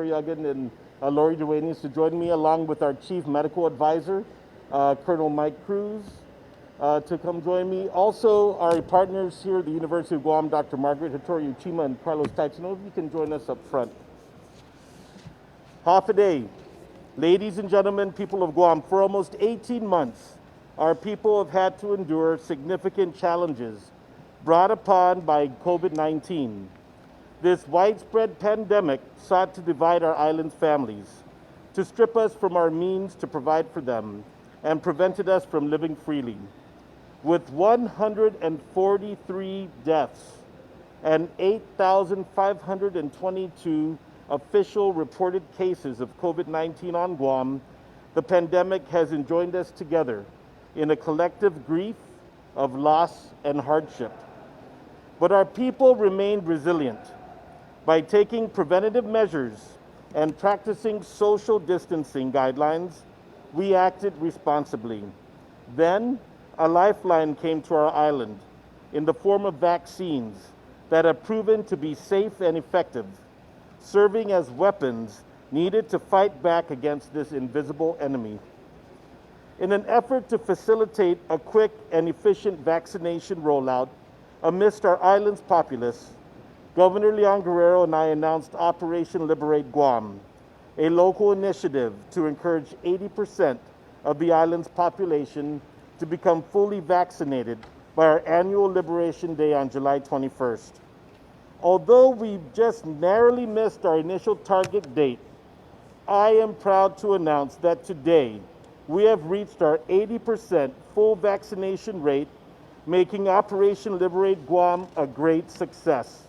Secretary Uggan and Lori Duenas to join me, along with our Chief Medical Advisor, Colonel Mike Cruz, to come join me. Also, our partners here at the University of Guam, Dr. Margaret Hattori Uchima and Carlos Taitano, if you can join us up front. Half a day. Ladies and gentlemen, people of Guam, for almost 18 months, our people have had to endure significant challenges brought upon by COVID-19. This widespread pandemic sought to divide our island's families, to strip us from our means to provide for them, and prevented us from living freely. With 143 deaths and 8,522 official reported cases of COVID-19 on Guam, the pandemic has enjoined us together in a collective grief of loss and hardship. But our people remained resilient. By taking preventative measures and practicing social distancing guidelines, we acted responsibly. Then, a lifeline came to our island in the form of vaccines that have proven to be safe and effective, serving as weapons needed to fight back against this invisible enemy. In an effort to facilitate a quick and efficient vaccination rollout amidst our island's populace, Governor Leon Guerrero and I announced Operation Liberate Guam, a local initiative to encourage 80% of the island's population to become fully vaccinated by our annual Liberation Day on July 21st. Although we just narrowly missed our initial target date, I am proud to announce that today we have reached our 80% full vaccination rate, making Operation Liberate Guam a great success.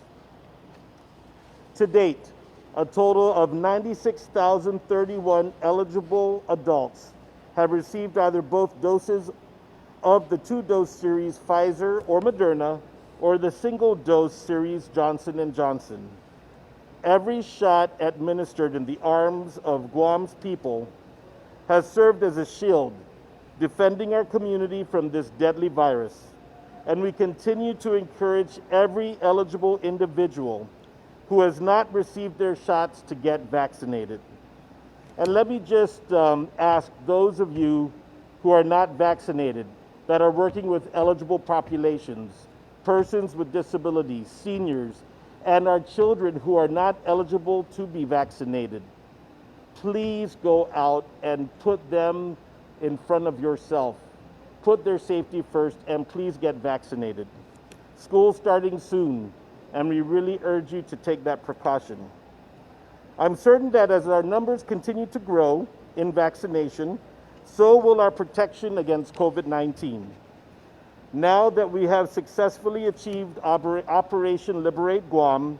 To date, a total of 96,031 eligible adults have received either both doses of the two-dose series Pfizer or Moderna, or the single-dose series Johnson & Johnson. Every shot administered in the arms of Guam's people has served as a shield, defending our community from this deadly virus. And we continue to encourage every eligible individual who has not received their shots to get vaccinated. And let me just ask those of you who are not vaccinated, that are working with eligible populations, persons with disabilities, seniors, and our children who are not eligible to be vaccinated, please go out and put them in front of yourself. Put their safety first, and please get vaccinated. School's starting soon, and we really urge you to take that precaution. I'm certain that as our numbers continue to grow in vaccination, so will our protection against COVID-19. Now that we have successfully achieved Operation Liberate Guam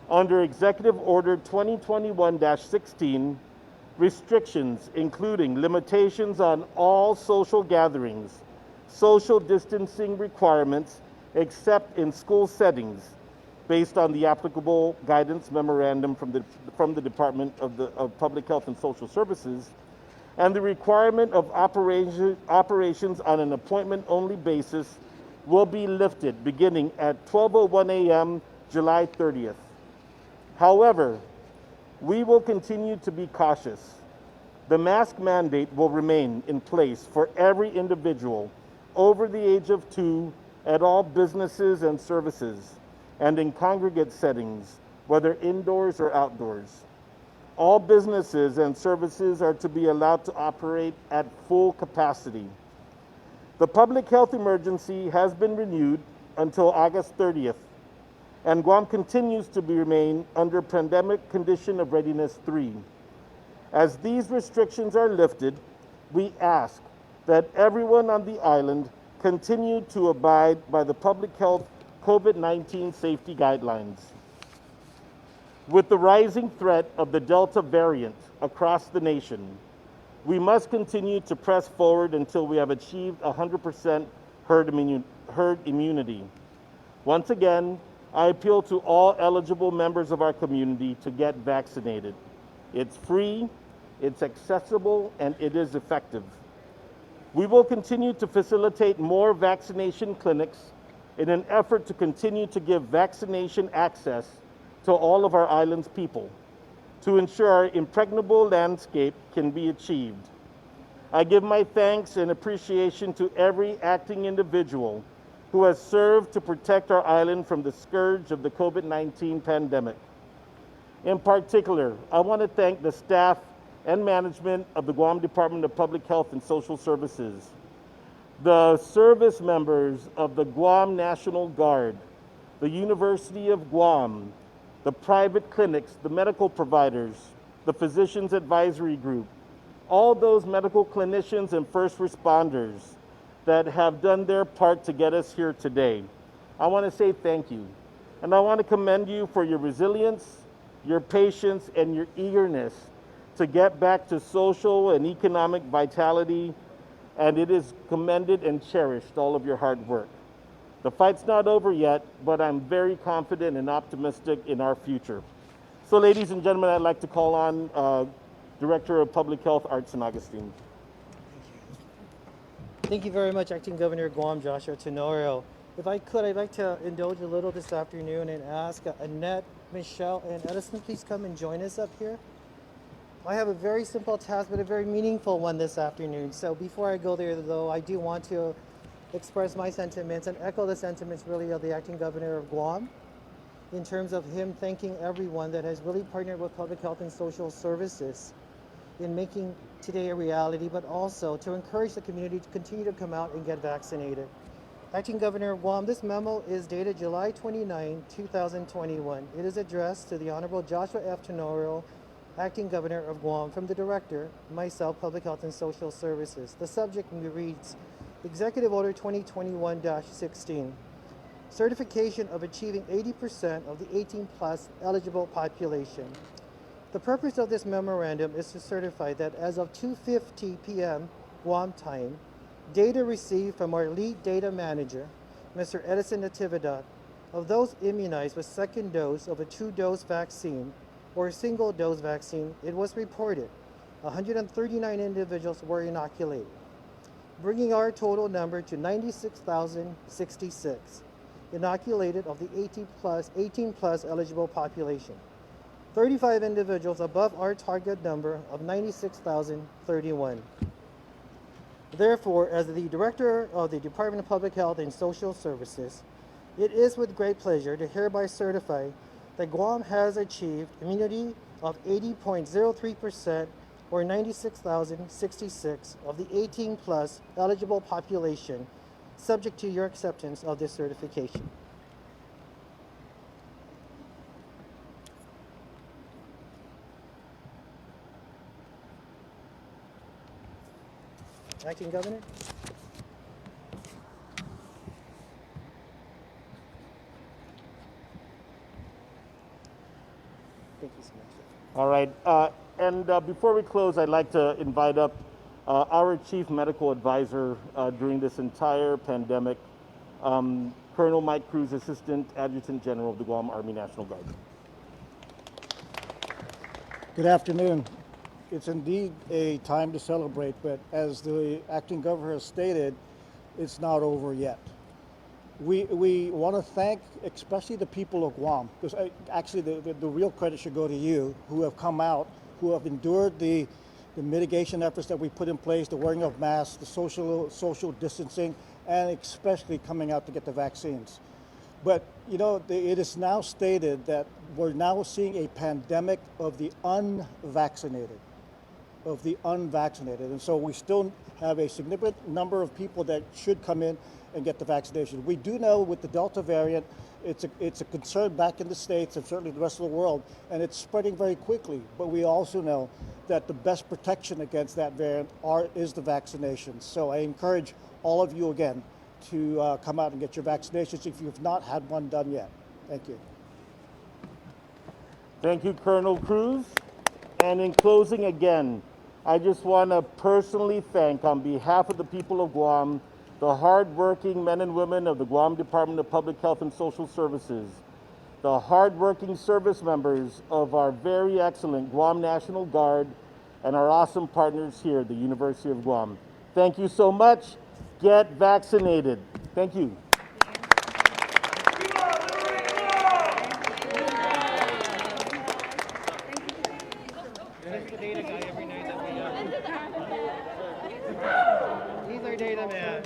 under Executive Order 2021-16, restrictions including limitations on all social gatherings, social distancing requirements except in school settings, based on the applicable guidance memorandum from the Department of Public Health and Social Services, and the requirement of operations on an appointment-only basis will be lifted beginning at 12:01 a.m. July 30th. However, we will continue to be cautious. The mask mandate will remain in place for every individual over the age of 2 at all businesses and services, and in congregate settings, whether indoors or outdoors. All businesses and services are to be allowed to operate at full capacity. The public health emergency has been renewed until August 30th, and Guam continues to remain under Pandemic Condition of Readiness 3. As these restrictions are lifted, we ask that everyone on the island continue to abide by the public health COVID-19 safety guidelines. With the rising threat of the Delta variant across the nation, we must continue to press forward until we have achieved 100% herd immunity. Once again, I appeal to all eligible members of our community to get vaccinated. It's free, it's accessible, and it is effective. We will continue to facilitate more vaccination clinics in an effort to continue to give vaccination access to all of our island's people. to ensure our impregnable landscape can be achieved. I give my thanks and appreciation to every acting individual who has served to protect our island from the scourge of the COVID-19 pandemic. In particular, I want to thank the staff and management of the Guam Department of Public Health and Social Services, the service members of the Guam National Guard, the University of Guam, the private clinics, the medical providers, the Physicians Advisory Group, all those medical clinicians and first responders that have done their part to get us here today. I want to say thank you. And I want to commend you for your resilience, your patience, and your eagerness to get back to social and economic vitality, and it is commended and cherished, all of your hard work. The fight's not over yet, but I'm very confident and optimistic in our future. So ladies and gentlemen, I'd like to call on Director of Public Health, Art San Agustin. Thank you very much, Acting Governor of Guam, Joshua Tenorio. If I could, I'd like to indulge a little this afternoon and ask Annette, Michelle, and Edison, please come and join us up here. I have a very simple task, but a very meaningful one this afternoon. So before I go there, though, I do want to express my sentiments and echo the sentiments really of the Acting Governor of Guam in terms of him thanking everyone that has really partnered with Public Health and Social Services in making today a reality, but also to encourage the community to continue to come out and get vaccinated. Acting Governor of Guam, this memo is dated July 29, 2021. It is addressed to the Honorable Joshua F. Tenorio, Acting Governor of Guam, from the Director, myself, Public Health and Social Services. The subject reads, Executive Order 2021-16, certification of achieving 80% of the 18-plus eligible population. The purpose of this memorandum is to certify that as of 2:50 p.m. Guam time, data received from our lead data manager, Mr. Edison Natividad, of those immunized with second dose of a 2-dose vaccine or a single-dose vaccine, it was reported 139 individuals were inoculated, bringing our total number to 96,066 inoculated of the 18 plus eligible population. 35 individuals above our target number of 96,031. Therefore, as the Director of the Department of Public Health and Social Services, it is with great pleasure to hereby certify that Guam has achieved immunity of 80.03% or 96,066 of the 18 plus eligible population, subject to your acceptance of this certification. Acting Governor. Thank you so much. All right, and before we close, I'd like to invite up our Chief Medical Advisor during this entire pandemic, Colonel Mike Cruz, Assistant Adjutant General of the Guam Army National Guard. Good afternoon. It's indeed a time to celebrate, but as the acting governor has stated, it's not over yet. We want to thank especially the people of Guam, because actually the real credit should go to you, who have come out, who have endured the mitigation efforts that we put in place, the wearing of masks, the social distancing, and especially coming out to get the vaccines. But you know, it is now stated that we're now seeing a pandemic of the unvaccinated. And so we still have a significant number of people that should come in and get the vaccination. We do know with the Delta variant, it's a concern back in the States and certainly the rest of the world, and it's spreading very quickly. But we also know that the best protection against that variant is the vaccination. So I encourage all of you again to come out and get your vaccinations if you've not had one done yet. Thank you. Thank you, Colonel Cruz. And in closing again, I just want to personally thank, on behalf of the people of Guam, the hardworking men and women of the Guam Department of Public Health and Social Services, the hardworking service members of our very excellent Guam National Guard, and our awesome partners here at the University of Guam. Thank you so much. Get vaccinated. Thank you. That's the data guy every night that we He's our data man.